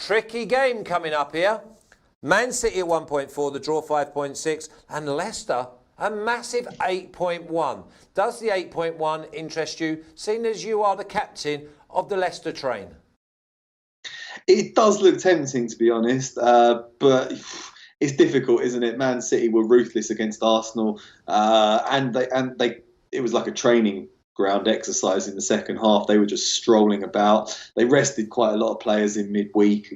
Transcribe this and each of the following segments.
Tricky game coming up here. Man City at 1.4, the draw 5.6, and Leicester a massive 8.1. Does the 8.1 interest you, seeing as you are the captain of the Leicester train? It does look tempting, to be honest, but it's difficult, isn't it? Man City were ruthless against Arsenal, and it was like a training ground exercise in the second half. They were just strolling about. They rested quite a lot of players in midweek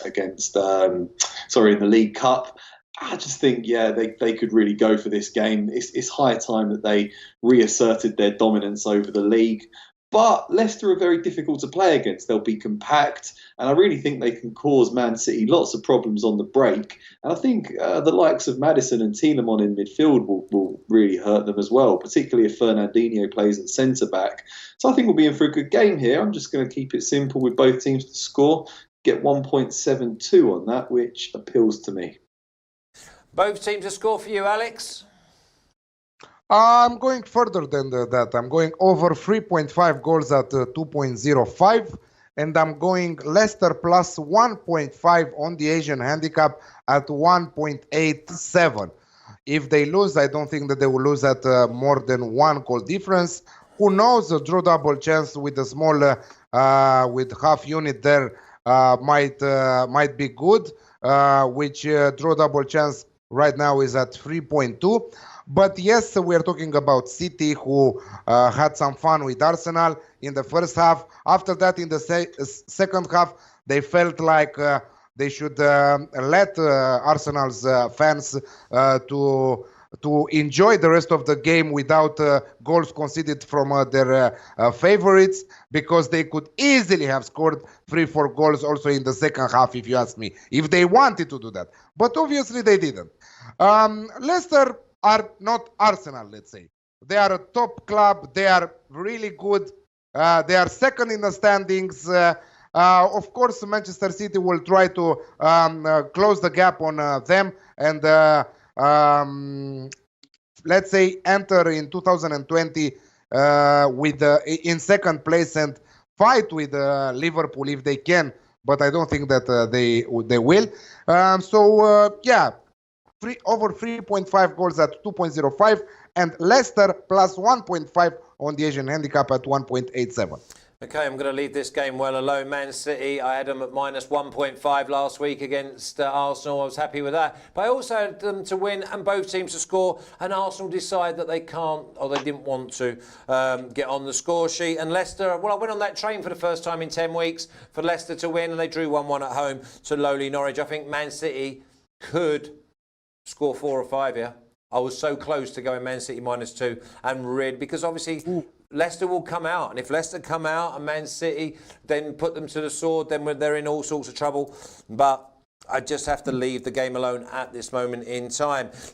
against, in the League Cup. I just think, they could really go for this game. It's high time that they reasserted their dominance over the league. But Leicester are very difficult to play against. They'll be compact, and I really think they can cause Man City lots of problems on the break. And I think the likes of Maddison and Tielemans in midfield will really hurt them as well, particularly if Fernandinho plays at centre-back. So I think we'll be in for a good game here. I'm just going to keep it simple with both teams to score, get 1.72 on that, which appeals to me. Both teams to score for you, Alex? I'm going further than that. I'm going over 3.5 goals at 2.05. And I'm going Leicester plus 1.5 on the Asian handicap at 1.87. If they lose, I don't think that they will lose at more than 1 goal difference. Who knows? A draw double chance with a small, with half unit there might be good. Which draw double chance right now is at 3.2. But yes, we are talking about City, who had some fun with Arsenal in the first half. After that, in the second half, they felt like they should let Arsenal's fans to enjoy the rest of the game without goals conceded from their favorites, because they could easily have scored 3-4 goals also in the second half, if you ask me, if they wanted to do that. But obviously they didn't. Leicester are not Arsenal, let's say. They are a top club. They are really good. They are second in the standings. Of course, Manchester City will try to close the gap on them and let's say enter in 2020 with in second place and fight with Liverpool if they can. But I don't think that they will. Over 3.5 goals at 2.05, and Leicester plus 1.5 on the Asian handicap at 1.87. Okay, I'm going to leave this game well alone. Man City, I had them at minus 1.5 last week against Arsenal. I was happy with that. But I also had them to win and both teams to score. And Arsenal decide that they can't, or they didn't want to, get on the score sheet. And Leicester, well, I went on that train for the first time in 10 weeks for Leicester to win. And they drew 1-1 at home to lowly Norwich. I think Man City could score 4 or 5 here. I was so close to going Man City -2 and red, because obviously Leicester will come out, and if Leicester come out and Man City then put them to the sword, then they're in all sorts of trouble. But I just have to leave the game alone at this moment in time.